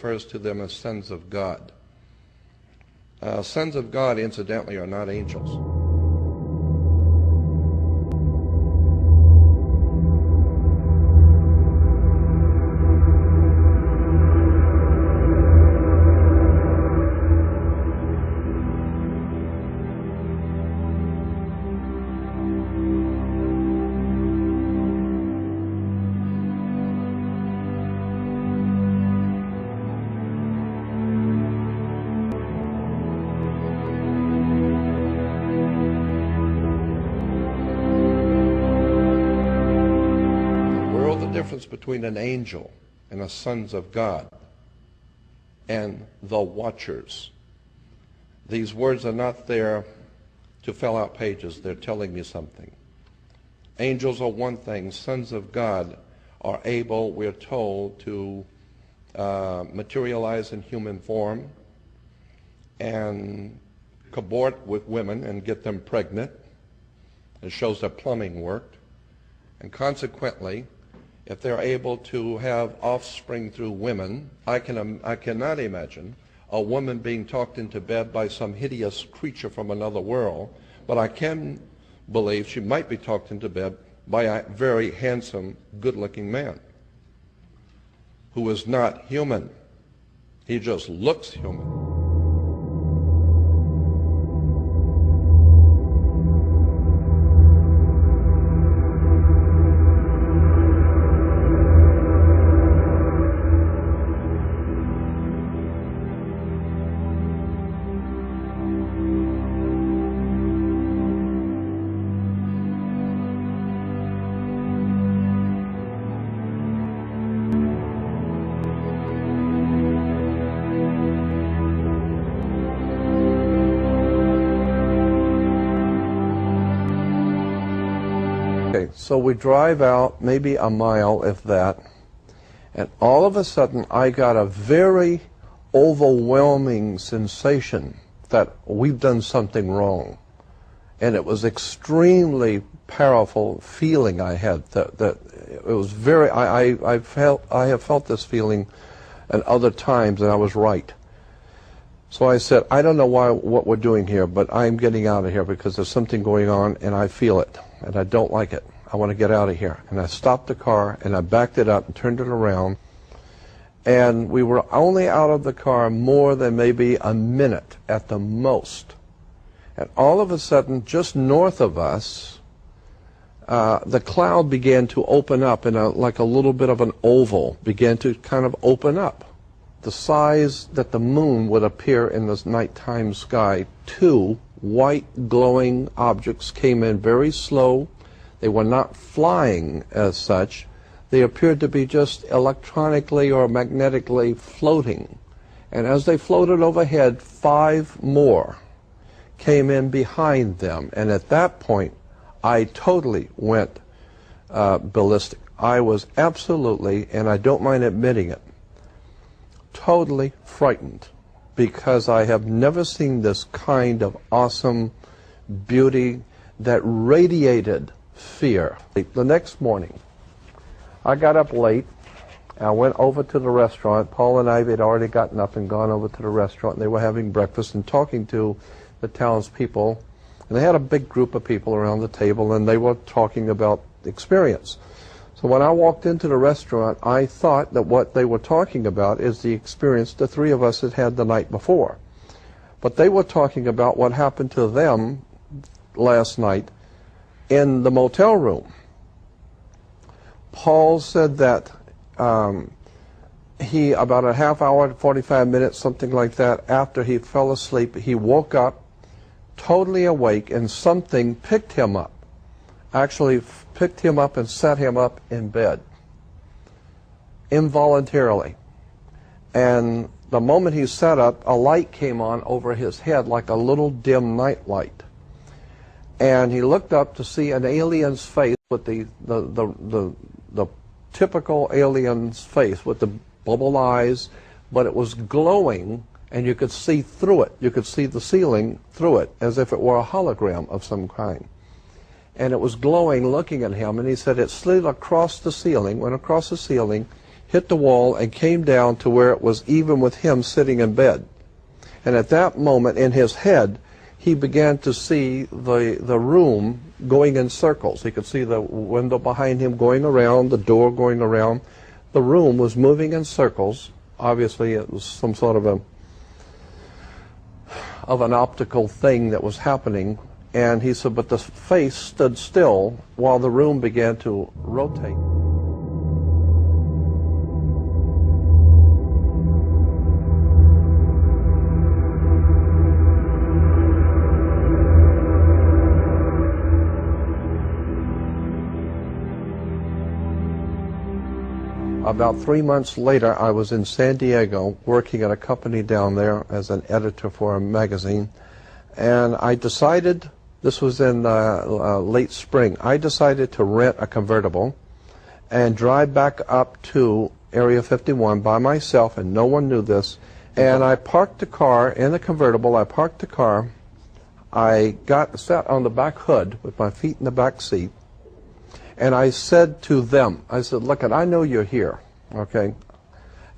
refers to them as sons of God. Sons of God, incidentally, are not angels. Difference between an angel and a sons of God and the watchers. These words are not there to fill out pages. They're telling me something. Angels are one thing. Sons of God are able, we're told, to materialize in human form and cavort with women and get them pregnant. It shows that plumbing worked. And consequently, if they're able to have offspring through women, I cannot imagine a woman being talked into bed by some hideous creature from another world, but I can believe she might be talked into bed by a very handsome, good-looking man who is not human. He just looks human. Okay, so we drive out maybe a mile, if that, and all of a sudden I got a very overwhelming sensation that we've done something wrong. And it was extremely powerful feeling I had. That it was very, I have felt this feeling at other times, and I was right. So I said, I don't know what we're doing here, but I'm getting out of here because there's something going on and I feel it and I don't like it. I want to get out of here. And I stopped the car and I backed it up and turned it around, and we were only out of the car more than maybe a minute at the most. And all of a sudden, just north of us, the cloud began to open up in like a little bit of an oval, began to kind of open up. The size that the moon would appear in the nighttime sky. Two white glowing objects came in very slow. They were not flying as such. They appeared to be just electronically or magnetically floating. And as they floated overhead, 5 more came in behind them. And at that point, I totally went ballistic. I was absolutely, and I don't mind admitting it, totally frightened, because I have never seen this kind of awesome beauty that radiated fear. The next morning, I got up late. I went over to the restaurant. Paul and I had already gotten up and gone over to the restaurant, and they were having breakfast and talking to the townspeople. And they had a big group of people around the table, and they were talking about the experience. So when I walked into the restaurant, I thought that what they were talking about is the experience the 3 of us had had the night before. But they were talking about what happened to them last night in the motel room. Paul said that he, about a half hour, 45 minutes, something like that, after he fell asleep, he woke up totally awake, and something picked him up. Actually picked him up and set him up in bed involuntarily. And the moment he sat up, a light came on over his head like a little dim night light. And he looked up to see an alien's face with the typical alien's face with the bubble eyes, but it was glowing, and you could see through it. You could see the ceiling through it as if it were a hologram of some kind. And it was glowing, looking at him, and he said it slid across the ceiling, went across the ceiling, hit the wall, and came down to where it was even with him sitting in bed. And at that moment, in his head, he began to see the room going in circles. He could see the window behind him going around, the door going around. The room was moving in circles. Obviously, it was some sort of an optical thing that was happening. And he said, but the face stood still while the room began to rotate. About 3 months later, I was in San Diego working at a company down there as an editor for a magazine, and I decided, this was in late spring, I decided to rent a convertible and drive back up to Area 51 by myself, and no one knew this, and I parked the car in the convertible. I parked the car, I sat on the back hood with my feet in the back seat, and I said to them, I said, look, I know you're here, okay?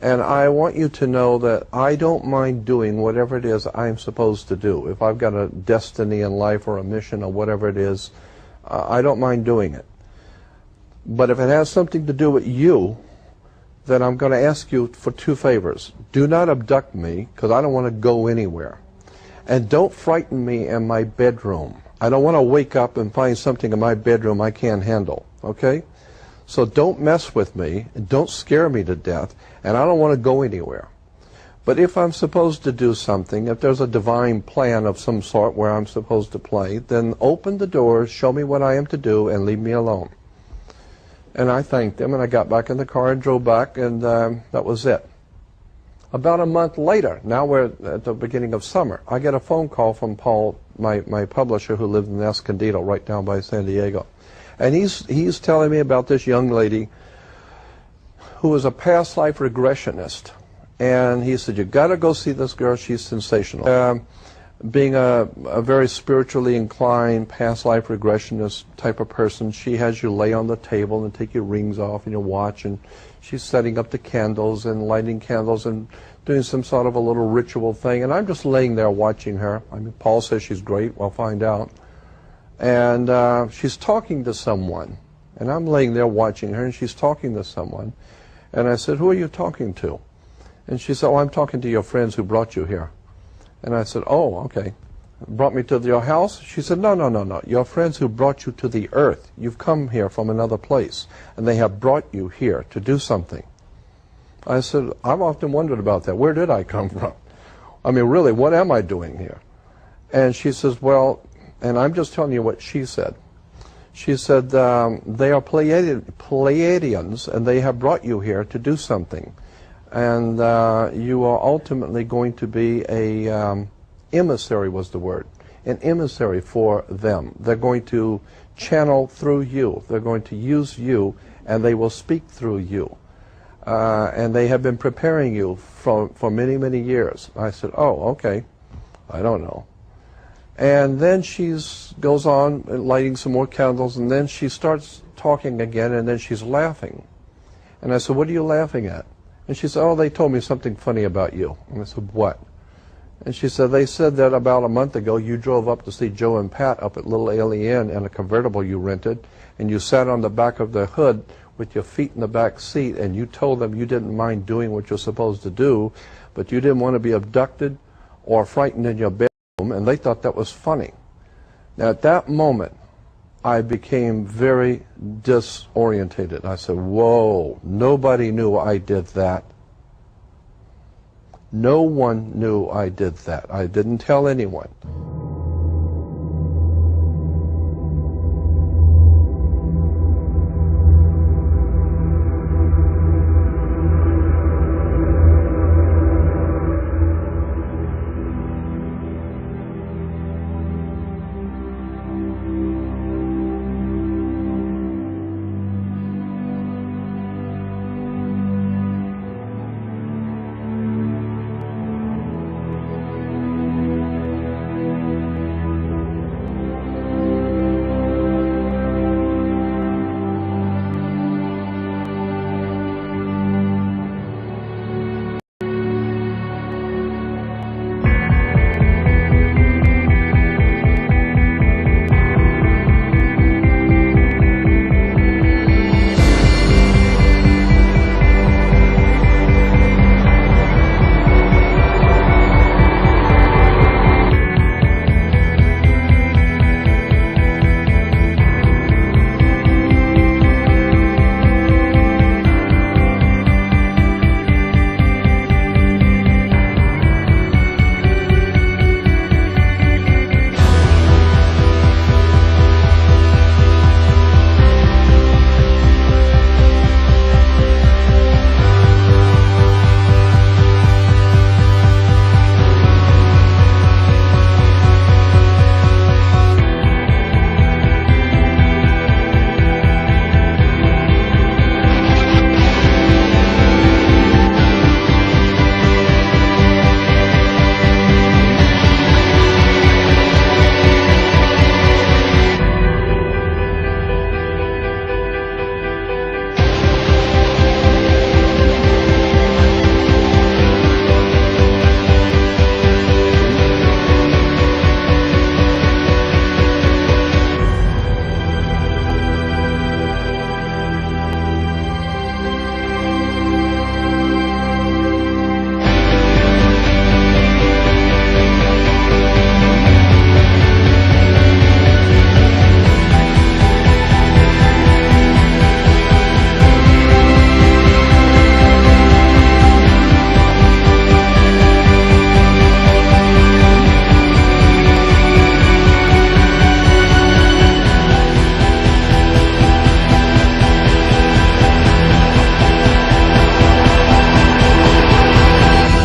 And I want you to know that I don't mind doing whatever it is I'm supposed to do. If I've got a destiny in life or a mission or whatever it is, I don't mind doing it. But if it has something to do with you, then I'm going to ask you for 2 favors. Do not abduct me, because I don't want to go anywhere. And don't frighten me in my bedroom. I don't want to wake up and find something in my bedroom I can't handle, okay? So don't mess with me, and don't scare me to death, and I don't want to go anywhere. But if I'm supposed to do something, if there's a divine plan of some sort where I'm supposed to play, then open the doors, show me what I am to do, and leave me alone. And I thanked them, and I got back in the car and drove back, and that was it. About a month later, now we're at the beginning of summer, I get a phone call from Paul, my publisher, who lived in Escondido, right down by San Diego. And he's telling me about this young lady who was a past life regressionist. And he said, you got to go see this girl, she's sensational. Being a very spiritually inclined past life regressionist type of person, she has you lay on the table and take your rings off and your watch, and she's setting up the candles and lighting candles and doing some sort of a little ritual thing. And I'm just laying there watching her. I mean, Paul says she's great. We'll find out. And she's talking to someone. And I'm laying there watching her, and she's talking to someone. And I said, who are you talking to? And she said, oh, I'm talking to your friends who brought you here. And I said, oh, okay. Brought me to your house? She said, no, no, no, no. Your friends who brought you to the earth. You've come here from another place, and they have brought you here to do something. I said, I've often wondered about that. Where did I come from? I mean, really, what am I doing here? And she says, well, and I'm just telling you what she said. She said, they are Pleiadians, and they have brought you here to do something. And you are ultimately going to be a emissary, was the word, an emissary for them. They're going to channel through you. They're going to use you, and they will speak through you. And they have been preparing you for many, many years. I said, oh, okay. I don't know. And then she goes on lighting some more candles, and then she starts talking again, and then she's laughing. And I said, what are you laughing at? And she said, oh, they told me something funny about you. And I said, what? And she said, they said that about a month ago you drove up to see Joe and Pat up at Little Alien in a convertible you rented, and you sat on the back of the hood with your feet in the back seat, and you told them you didn't mind doing what you're supposed to do, but you didn't want to be abducted or frightened in your bedroom, and they thought that was funny. Now, at that moment, I became very disorientated. I said, whoa, nobody knew I did that. No one knew I did that. I didn't tell anyone.